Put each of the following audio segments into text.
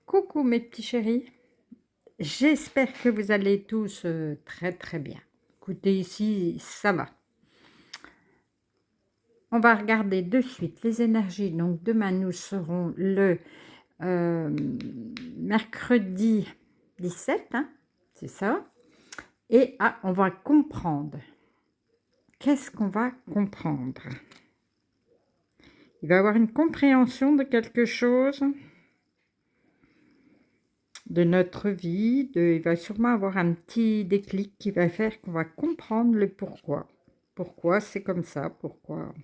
Coucou mes petits chéris, j'espère que vous allez tous très très bien. Écoutez, ici ça va. On va regarder de suite les énergies. Donc demain nous serons le euh, mercredi 17, hein, c'est ça. Et on va comprendre. Qu'est-ce qu'on va comprendre? Il va y avoir une compréhension de quelque chose de notre vie, il va sûrement avoir un petit déclic qui va faire qu'on va comprendre le pourquoi. Pourquoi c'est comme ça, pourquoi.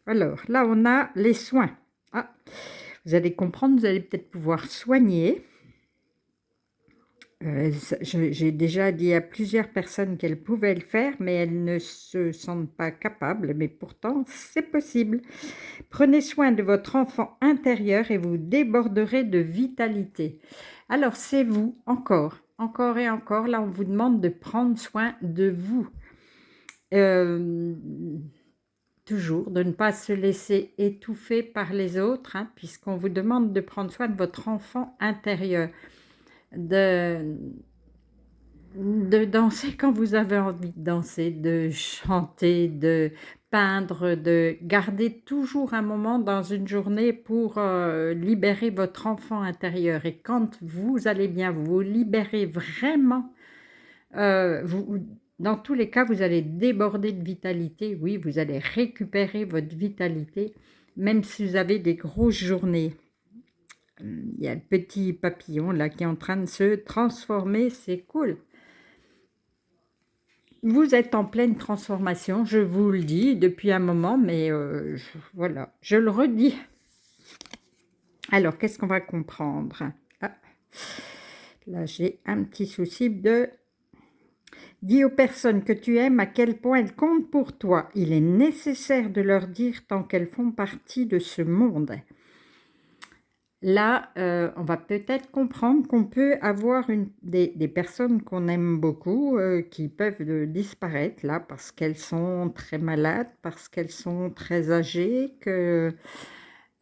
Alors, là, on a les soins. Ah, vous allez comprendre, vous allez peut-être pouvoir soigner. J'ai déjà dit à plusieurs personnes qu'elles pouvaient le faire, mais elles ne se sentent pas capables, mais pourtant, c'est possible. Prenez soin de votre enfant intérieur et vous déborderez de vitalité. Alors, c'est vous, encore et encore, là, on vous demande de prendre soin de vous. Toujours, de ne pas se laisser étouffer par les autres, hein, puisqu'on vous demande de prendre soin de votre enfant intérieur. De danser quand vous avez envie de danser, de chanter, de peindre, de garder toujours un moment dans une journée pour libérer votre enfant intérieur. Et quand vous allez bien, vous vous libérez vraiment, dans tous les cas, vous allez déborder de vitalité. Oui, vous allez récupérer votre vitalité, même si vous avez des grosses journées. Il y a le petit papillon là qui est en train de se transformer, c'est cool. Vous êtes en pleine transformation, je vous le dis depuis un moment, mais voilà, je le redis. Alors, qu'est-ce qu'on va comprendre? Là, j'ai un petit souci de... Dis aux personnes que tu aimes à quel point elles comptent pour toi. Il est nécessaire de leur dire tant qu'elles font partie de ce monde. Là, on va peut-être comprendre qu'on peut avoir des personnes qu'on aime beaucoup qui peuvent disparaître là parce qu'elles sont très malades, parce qu'elles sont très âgées, que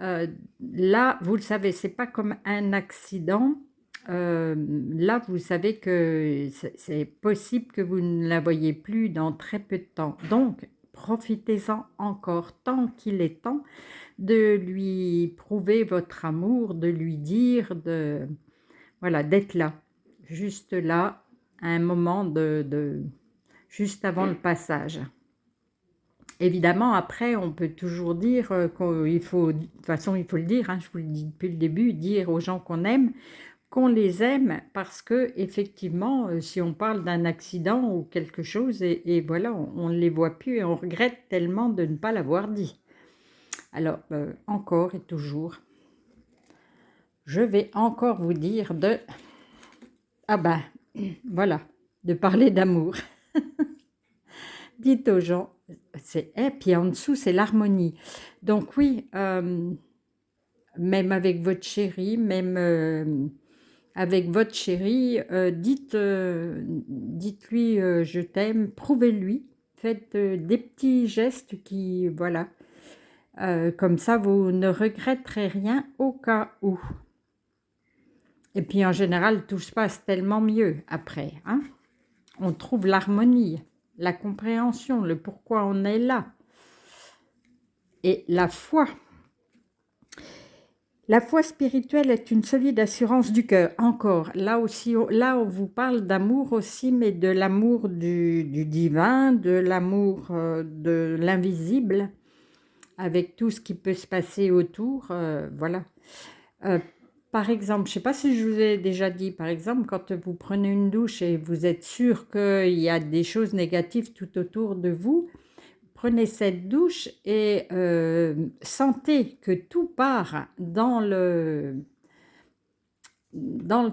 là, vous le savez, c'est pas comme un accident. Là, vous savez que c'est possible que vous ne la voyez plus dans très peu de temps. Donc, profitez-en encore tant qu'il est temps de lui prouver votre amour, de lui dire, voilà, d'être là, juste là, à un moment juste avant le passage. Évidemment, après, on peut toujours dire qu'il faut, de toute façon, il faut le dire, hein, je vous le dis depuis le début, dire aux gens qu'on les aime, parce que effectivement, si on parle d'un accident ou quelque chose, et voilà, on ne les voit plus et on regrette tellement de ne pas l'avoir dit. Alors, encore et toujours, je vais encore vous dire de... Ah ben, voilà, de parler d'amour. Dites aux gens, et puis en dessous, c'est l'harmonie. Donc oui, même avec votre chéri, même avec votre chéri, dites-lui je t'aime, prouvez-lui, faites des petits gestes qui, voilà, comme ça vous ne regretterez rien au cas où. Et puis en général, tout se passe tellement mieux après, hein. On trouve l'harmonie, la compréhension, le pourquoi on est là. Et la foi. La foi spirituelle est une solide assurance du cœur. Encore, là aussi, là on vous parle d'amour aussi, mais de l'amour du divin, de l'amour de l'invisible, avec tout ce qui peut se passer autour, voilà. Par exemple, je ne sais pas si je vous ai déjà dit, par exemple, quand vous prenez une douche et vous êtes sûr qu'il y a des choses négatives tout autour de vous, prenez cette douche et sentez que tout part dans le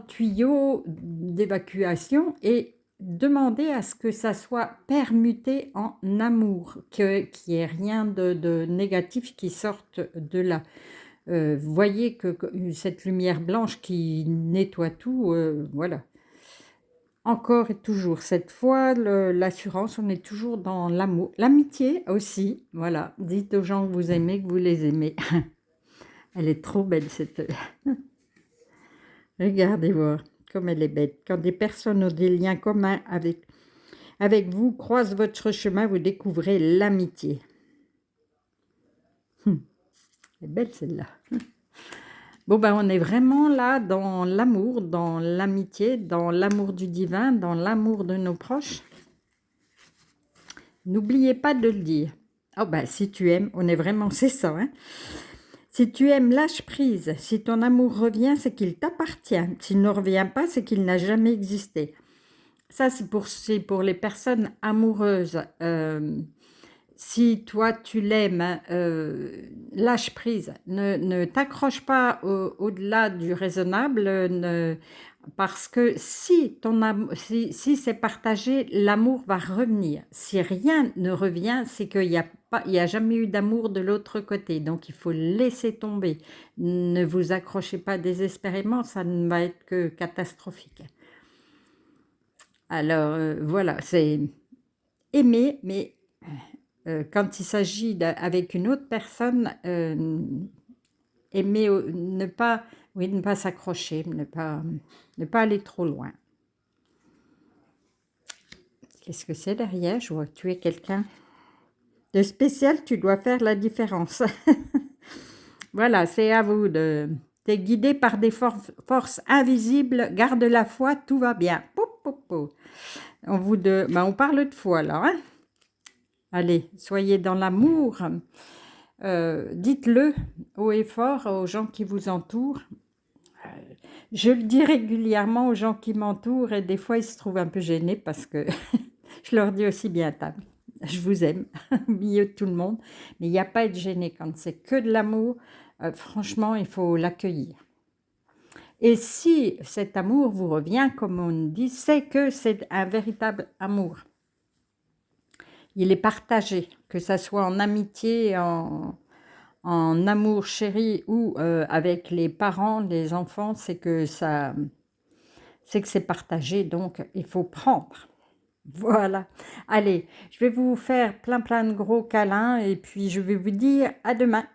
tuyau d'évacuation et demandez à ce que ça soit permuté en amour, qu'il n'y ait rien de négatif qui sorte de là. Vous voyez que cette lumière blanche qui nettoie tout, voilà. Encore et toujours, cette fois, l'assurance, on est toujours dans l'amour. L'amitié aussi, voilà. Dites aux gens que vous aimez, que vous les aimez. Elle est trop belle cette... Regardez voir comme elle est belle. Quand des personnes ont des liens communs avec vous, croisent votre chemin, vous découvrez l'amitié. Elle est belle celle-là. Bon, ben on est vraiment là dans l'amour, dans l'amitié, dans l'amour du divin, dans l'amour de nos proches. N'oubliez pas de le dire. Oh ben si tu aimes, on est vraiment, c'est ça, hein. Si tu aimes, lâche prise. Si ton amour revient, c'est qu'il t'appartient. S'il ne revient pas, c'est qu'il n'a jamais existé. Ça, c'est pour les personnes amoureuses. Si toi, tu l'aimes, lâche prise. Ne t'accroche pas au-delà du raisonnable, parce que si c'est partagé, l'amour va revenir. Si rien ne revient, c'est qu'il n'y a jamais eu d'amour de l'autre côté. Donc, il faut laisser tomber. Ne vous accrochez pas désespérément, ça ne va être que catastrophique. Alors, voilà, c'est aimer, mais quand il s'agit avec une autre personne, aimer, ne pas s'accrocher, ne pas aller trop loin. Qu'est-ce que c'est derrière? Je vois que tu es quelqu'un de spécial, tu dois faire la différence. Voilà, c'est à vous de... T'es guidé par des forces invisibles, garde la foi, tout va bien. Pou, pou, pou. On parle de foi là, hein? Allez, soyez dans l'amour. Dites-le haut et fort aux gens qui vous entourent. Je le dis régulièrement aux gens qui m'entourent et des fois ils se trouvent un peu gênés parce que je leur dis aussi bien à table. Je vous aime au milieu de tout le monde, mais il n'y a pas à être gêné quand c'est que de l'amour. Franchement, il faut l'accueillir. Et si cet amour vous revient, comme on dit, c'est que c'est un véritable amour. Il est partagé, que ça soit en amitié, en amour chéri ou avec les parents, les enfants, c'est que c'est partagé, donc il faut prendre. Voilà. Allez, je vais vous faire plein de gros câlins et puis je vais vous dire à demain.